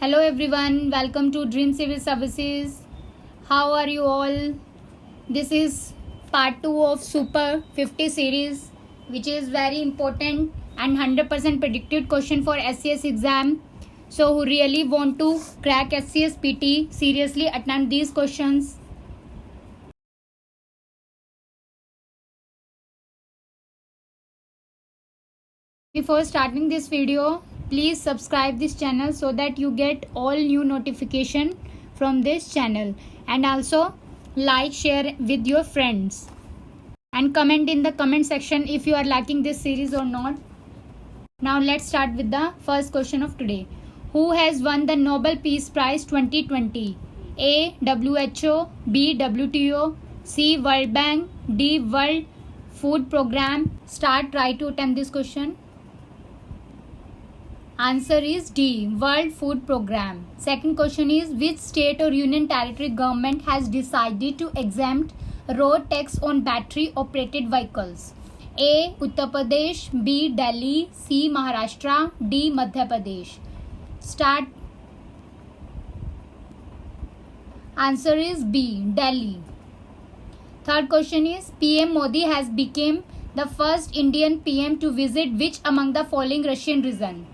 Hello everyone, welcome to Dream Civil Services. How are you all? This is part 2 of Super 50 series, which is very important and 100% predicted question for SCS exam. So who really want to crack SCS PT, seriously attempt these questions. Before starting this video, please subscribe this channel so that you get all new notification from this channel, and also like, share with your friends, and comment in the comment section if you are liking this series or not. Now let's start with the first question of today. Who has won the Nobel Peace Prize 2020? A. WHO, B. WTO, C. World Bank, D. World Food Program. Start, try to attempt this question. Answer is D. World Food Program. Second question is, which state or union territory government has decided to exempt road tax on battery operated vehicles? A. Uttar Pradesh, B. Delhi, C. Maharashtra, D. Madhya Pradesh. Start. Answer is B. Delhi. Third question is, PM Modi has become the first Indian PM to visit which among the following Russian region?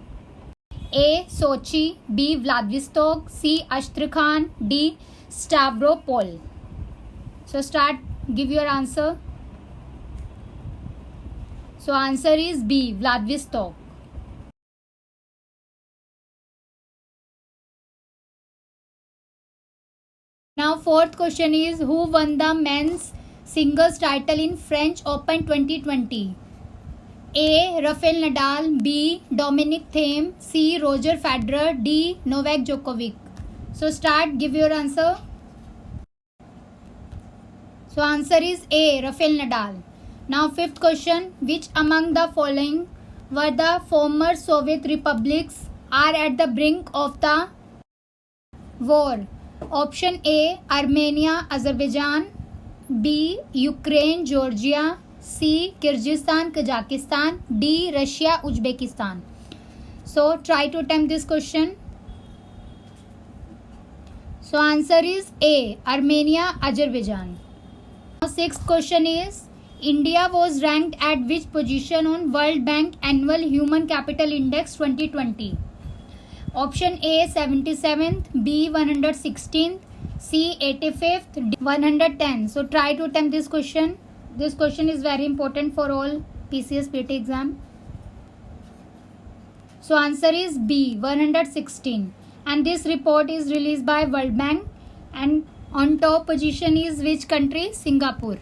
A. Sochi, B. Vladivostok, C. Astrakhan, D. Stavropol. So start, give your answer. So answer is B. Vladivostok. Now fourth question is, who won the men's singles title in French Open 2020? A. Rafael Nadal, B. Dominic Thiem, C. Roger Federer, D. Novak Djokovic. So start, give your answer. So answer is A. Rafael Nadal. Now fifth question, which among the following were the former Soviet republics are at the brink of the war? Option A. Armenia, Azerbaijan, B. Ukraine, Georgia, C. Kyrgyzstan, Kazakhstan, D. Russia, Uzbekistan. So try to attempt this question. So answer is A. Armenia, Azerbaijan. Now sixth question is, India was ranked at which position on World Bank Annual Human Capital Index 2020? Option A 77th, B 116th, C 85th, D 110. So try to attempt this question. This question is very important for all PCS PT exam. So answer is B 116, and this report is released by World Bank, and on top position is which country? Singapore.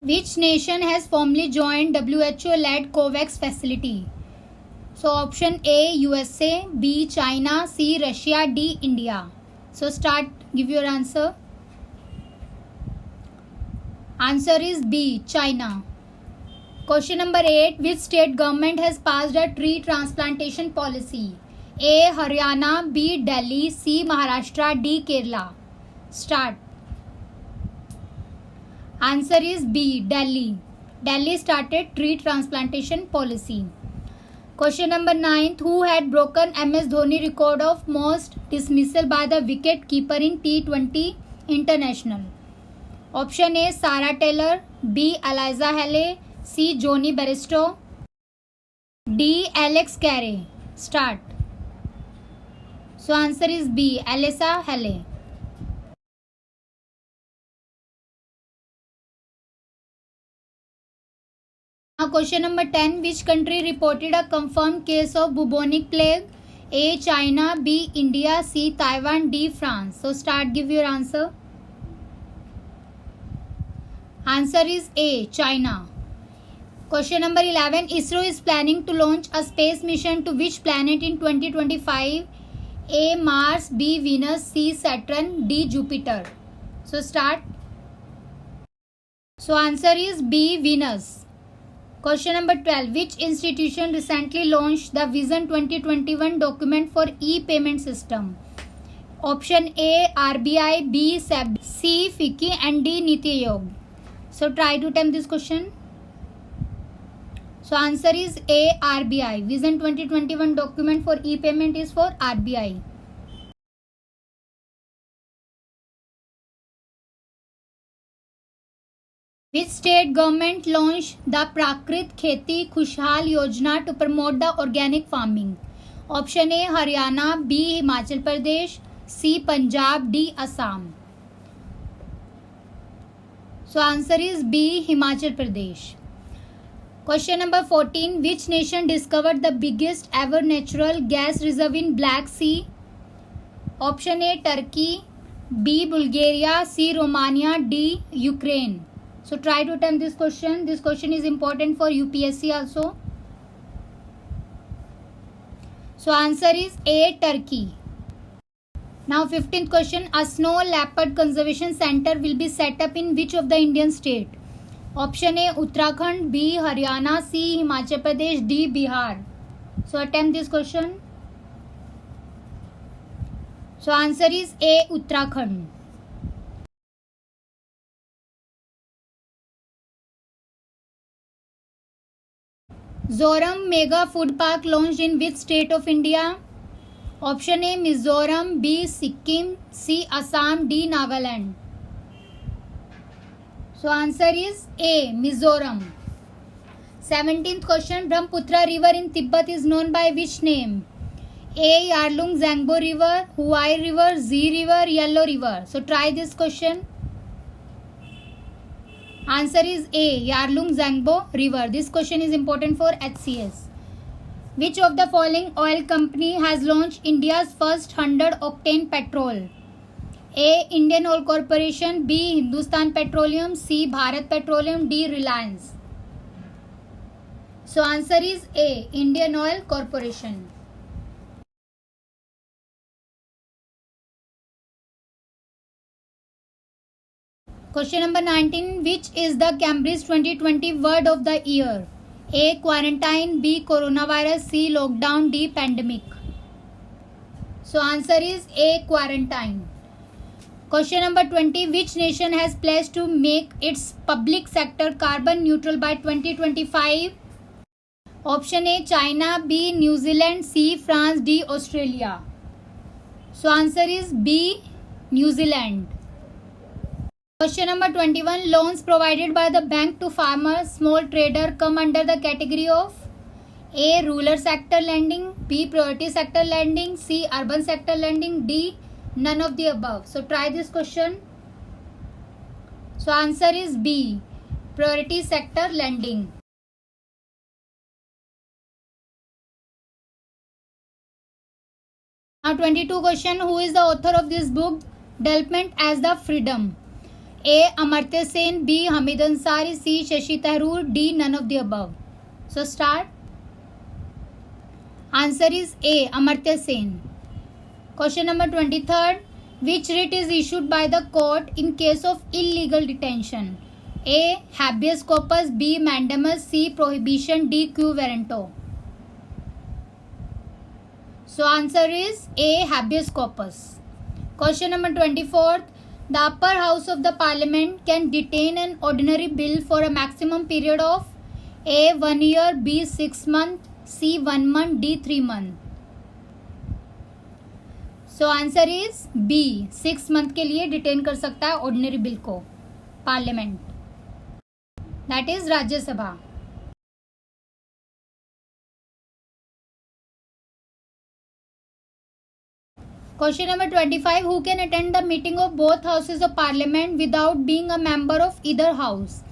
Which nation has formally joined WHO-led COVAX facility? So option A USA, B China, C Russia, D India. So start, give your answer. Answer is B China. Question number 8, which state government has passed a tree transplantation policy? A Haryana, B Delhi, C Maharashtra, D Kerala. Start. Answer is B Delhi. Delhi started tree transplantation policy. Question number 9, who had broken MS Dhoni record of most dismissal by the wicket keeper in T20 International? Option A Sarah Taylor, B Eliza Hale, C Johnny Bairstow, D Alex Carey. Start. So answer is B Eliza Hale. Now question number 10, which country reported a confirmed case of bubonic plague? A China, B India, C Taiwan, D France. So start, give your answer. Answer is A China. Question number 11, ISRO is planning to launch a space mission to which planet in 2025? A Mars, B Venus, C Saturn, D Jupiter. So start. So answer is B Venus. Question number 12, which institution recently launched the Vision 2021 document for e-payment system? Option A RBI, B SEBI, C FICCI, and D Niti Aayog. So try to attempt this question. So answer is A, RBI. Vision 2021 document for e-payment is for RBI. Which state government launched the Prakrit Kheti Khushhal Yojana to promote the organic farming? Option A, Haryana, B, Himachal Pradesh, C, Punjab, D, Assam. So answer is B, Himachal Pradesh. Question number 14. Which nation discovered the biggest ever natural gas reserve in Black Sea? Option A, Turkey, B, Bulgaria, C, Romania, D, Ukraine. So try to attempt this question. This question is important for UPSC also. So answer is A, Turkey. Now 15th question. A snow leopard conservation center will be set up in which of the Indian state? Option A, Uttarakhand, B, Haryana, C, Himachal Pradesh, D, Bihar. So attempt this question. So answer is A, Uttarakhand. Zoram Mega Food Park launched in which state of India? Option A, Mizoram, B, Sikkim, C, Assam, D, Nagaland. So answer is A, Mizoram. 17th question. Brahmaputra river in Tibet is known by which name? A, Yarlung Zangbo river, Huai river, Z river, Yellow river. So try this question. Answer is A, Yarlung Zangbo river. This question is important for HCS. Which of the following oil company has launched India's first 100 octane petrol? A, Indian Oil Corporation, B, Hindustan Petroleum, C, Bharat Petroleum, D, Reliance. So answer is A, Indian Oil Corporation. Question number 19. Which is the Cambridge 2020 word of the year? A, quarantine, B, coronavirus, C, lockdown, D, pandemic. So answer is A, quarantine. Question number 20. Which nation has pledged to make its public sector carbon neutral by 2025? Option A, China, B, New Zealand, C, France, D, Australia. So answer is B, New Zealand. Question number 21. Loans provided by the bank to farmers, small trader come under the category of A, rural sector lending, B, priority sector lending, C, urban sector lending, D, none of the above. So try this question. So answer is B, priority sector lending. Now 22 question. Who is the author of this book, Development as the Freedom? A, Amartya Sen, B, Hamid Ansari, C, Shashi Tharoor, D, none of the above. So start. Answer is A, Amartya Sen. Question number 23. Which writ is issued by the court in case of illegal detention? A, habeas corpus, B, mandamus, C, prohibition, D, quo warranto. So answer is A, habeas corpus. Question number 24. The upper house of the parliament can detain an ordinary bill for a maximum period of A, 1 year, B, 6 months, C, 1 month, D, 3 months. So answer is B, 6 month के लिए detain कर सकता है ordinary bill को parliament, that is Rajya Sabha. Question number 25. Who can attend the meeting of both houses of parliament without being a member of either house?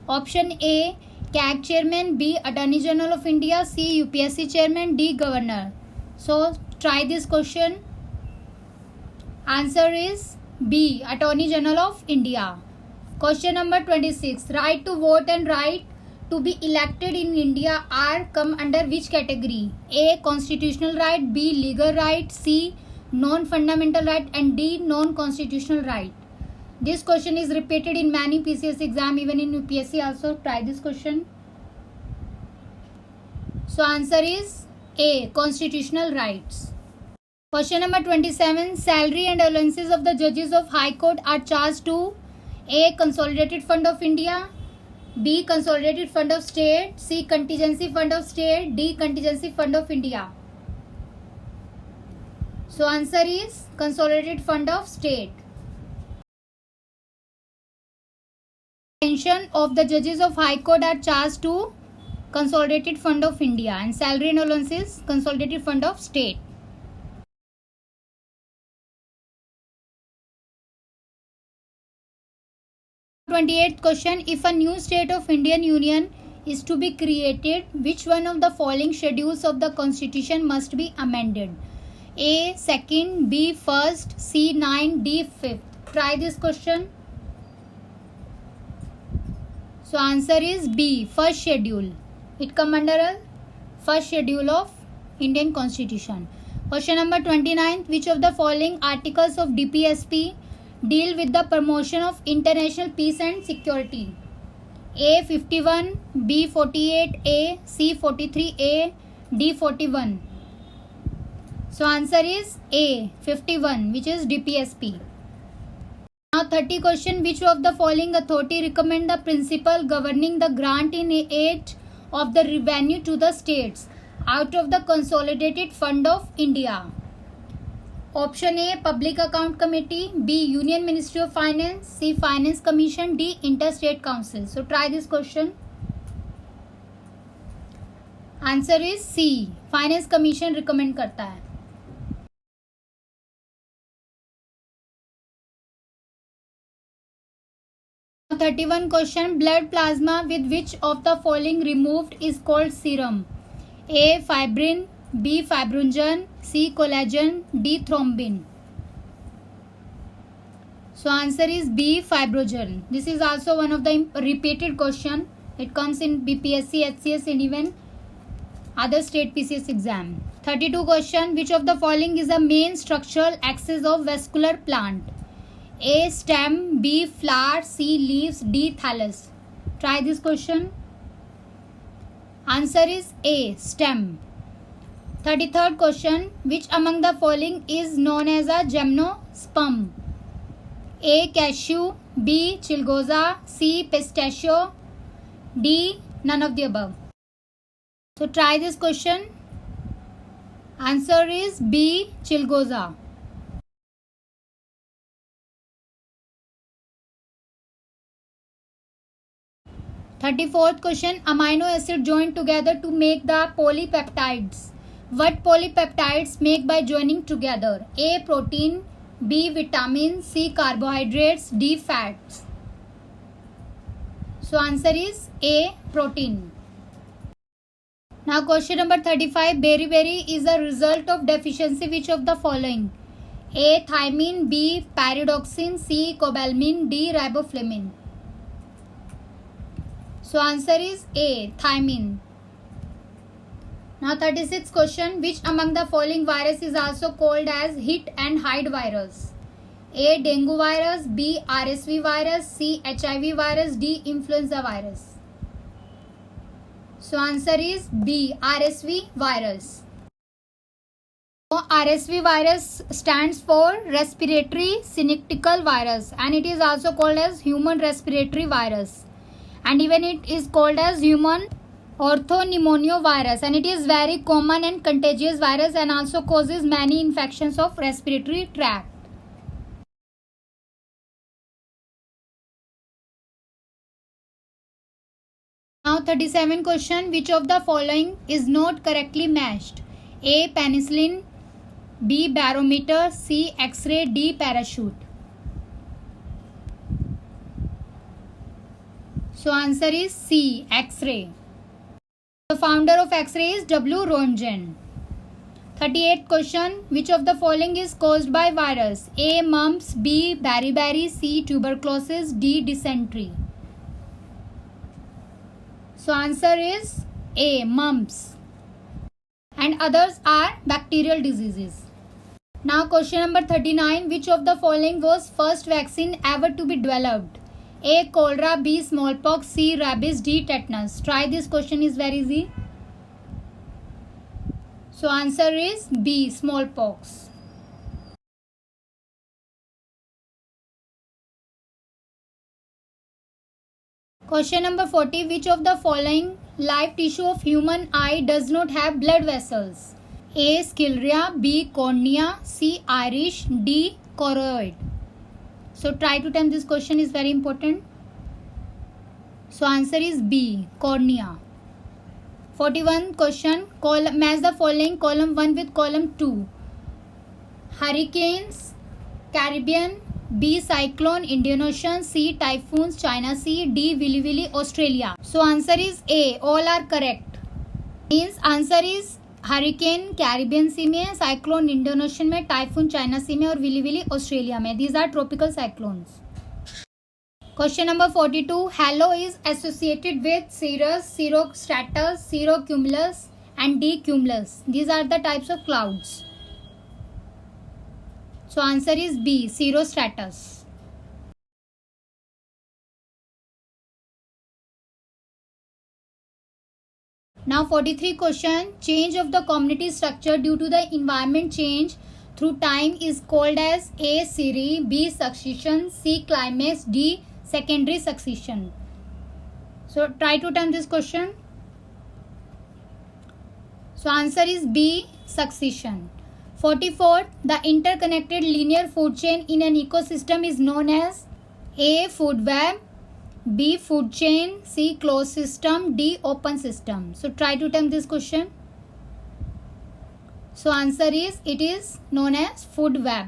Option A, CAG chairman, B, Attorney General of India, C, UPSC chairman, D, governor. So try this question. Answer is B, Attorney General of India. Question number 26. Right to vote and right to be elected in India are come under which category? A, constitutional right, B, legal right, C, non-fundamental right, and D, non-constitutional right. This question is repeated in many PCS exam, even in UPSC also. Try this question. So answer is A, constitutional rights. Question number 27. Salary and allowances of the judges of High Court are charged to A, Consolidated Fund of India, B. Consolidated Fund of State. C. Contingency Fund of State. D. Contingency Fund of India. So answer is Consolidated Fund of State. Pension of the judges of High Court are charged to Consolidated Fund of India, and salary and allowances Consolidated Fund of State. Twenty-eighth question. If a new state of Indian Union is to be created, which one of the following schedules of the Constitution must be amended? A. Second. B. First. C. 9. D. 5th. Try this question. So answer is B. First schedule. It come under a first schedule of Indian Constitution. Question number 29. Which of the following articles of DPSP deal with the promotion of international peace and security? A. 51. B. 48A. C. 43A. D. 41. So answer is A. 51, which is DPSP. Now 30 question. Which of the following authority recommend the principle governing the grant in aid of the revenue to the states out of the Consolidated Fund of India? Option A. Public Account Committee. B. Union Ministry of Finance. C. Finance Commission. D. Interstate Council. So try this question. Answer is C. Finance Commission recommend करता है. Now 31 question. Blood plasma with which of the following removed is called serum? A. Fibrin. B. Fibrinogen. C. Collagen. D. Thrombin. So answer is B. Fibrinogen. This is also one of the repeated question. It comes in BPSC, HCS and even other state PCS exam. 32 question. Which of the following is the main structural axis of vascular plant? A. Stem. B. Flower. C. Leaves. D. Thallus. Try this question. Answer is A. Stem. 33rd question. Which among the following is known as a gymnosperm? A. Cashew. B. Chilgoza. C. Pistachio. D. None of the above. So try this question. Answer is B. Chilgoza. 34th question. Amino acid joined together to make the polypeptides. What polypeptides make by joining together? A. Protein. B. Vitamin. C. Carbohydrates. D. Fats. So answer is A. Protein. Now question number 35. Beriberi is a result of deficiency which of the following? A. Thiamine. B. Pyridoxine. C. Cobalamin. D. Riboflavin. So answer is A. Thiamine. Now 36th question. Which among the following virus is also called as hit and hide virus? A. Dengue virus. B. RSV virus. C. HIV virus. D. Influenza virus. So answer is B. RSV virus. So RSV virus stands for respiratory syncytial virus, and it is also called as human respiratory virus, and even it is called as human orthopneumovirus, and it is very common and contagious virus and also causes many infections of respiratory tract. Now 37 question. Which of the following is not correctly matched? A. Penicillin. B. Barometer. C. X-ray. D. Parachute. So answer is C. X-ray. The founder of X-ray is W. Roentgen. 38th question. Which of the following is caused by virus? A. Mumps. B. Beriberi. C. Tuberculosis. D. Dysentery. So answer is A. Mumps. And others are bacterial diseases. Now question number 39. Which of the following was first vaccine ever to be developed? A. Cholera. B. Smallpox. C. Rabies. D. Tetanus. Try this question, is very easy. So answer is B. Smallpox. Question number 40. Which of the following live tissue of human eye does not have blood vessels? A. Scleria, B. Cornea, C. Iris, D. Choroid. So try to attempt this question, is very important. So answer is B. Cornea. 41 question. Match the following column 1 with column 2. Hurricanes, Caribbean, B. Cyclone, Indian Ocean, C. Typhoons, China Sea, D. Willy Willy, Australia. So answer is A. All are correct. Means answer is hurricane Caribbean sea में, cyclone Indian ocean में, typhoon China sea में और willy willy Australia में. These are tropical cyclones. Question number 42. Halo is associated with cirrus, cirrostratus, cirrocumulus and the cumulus. These are the types of clouds. So answer is B. Cirrostratus. Now 43 question. Change of the community structure due to the environment change through time is called as A. series, B. succession, C. climax, D. secondary succession. So try to attempt this question. So answer is B. succession. 44. The interconnected linear food chain in an ecosystem is known as A. food web, B. food chain, C. closed system, D. open system. So try to attempt this question. So answer is, it is known as food web.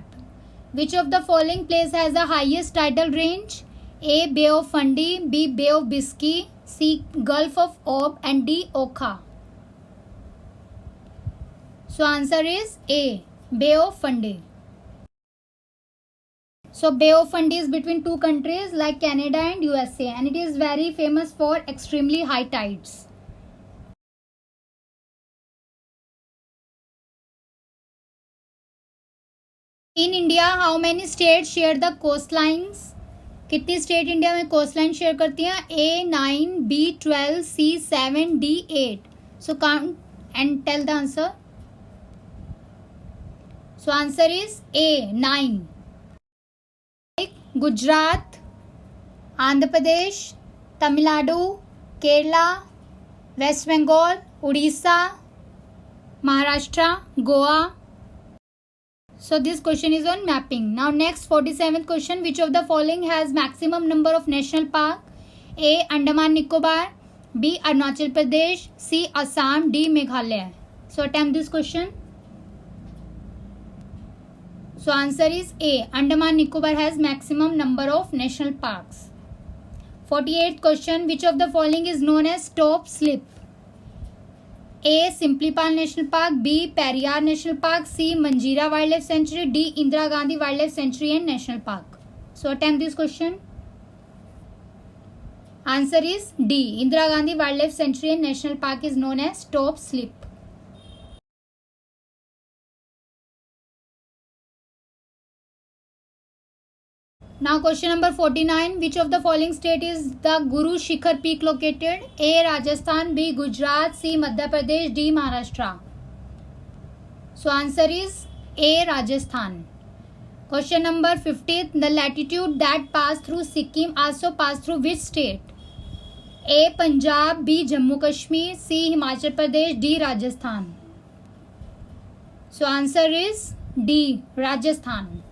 Which of the following place has the highest tidal range? A. Bay of Fundy, B. Bay of Biscay, C. Gulf of Ob and D. Oka. So answer is A. Bay of Fundy. So Bay of Fundy is between two countries like Canada and USA, and it is very famous for extremely high tides. In India, how many states share the coastlines? कितनी state India में coastline share करती हैं? A 9, B 12, C 7, D 8. So count and tell the answer. So answer is A 9. Gujarat, Andhra Pradesh, Tamil Nadu, Kerala, West Bengal, Orissa, Maharashtra, Goa. So this question is on mapping. Now next 47th question. Which of the following has maximum number of national park? A. Andaman Nicobar, B. Arunachal Pradesh, C. Assam, D. Meghalaya. So attempt this question. So answer is A. Andaman Nicobar has maximum number of national parks. 48th question. Which of the following is known as stop slip? A. Simplipal National Park, B. Periyar National Park, C. Manjira Wildlife Sanctuary, D. Indira Gandhi Wildlife Sanctuary and National Park. So attempt this question. Answer is D. Indira Gandhi Wildlife Sanctuary and National Park is known as stop slip. Now question number 49. Which of the following state is the Guru Shikhar peak located? A. Rajasthan, B. Gujarat, C. Madhya Pradesh, D. Maharashtra. So answer is A. Rajasthan. Question number 50. The latitude that pass through Sikkim also pass through which state? A. Punjab, B. Jammu Kashmir, C. Himachal Pradesh, D. Rajasthan. So answer is D. Rajasthan.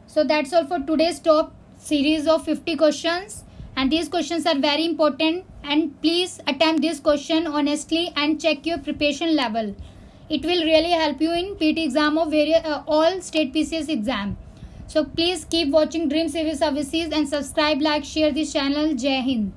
So that's all for today's top series of 50 questions, and these questions are very important, and please attempt this question honestly and check your preparation level. It will really help you in PT exam of all state PCS exam. So please keep watching Dream Civil Services and subscribe, like, share this channel. Jai Hind.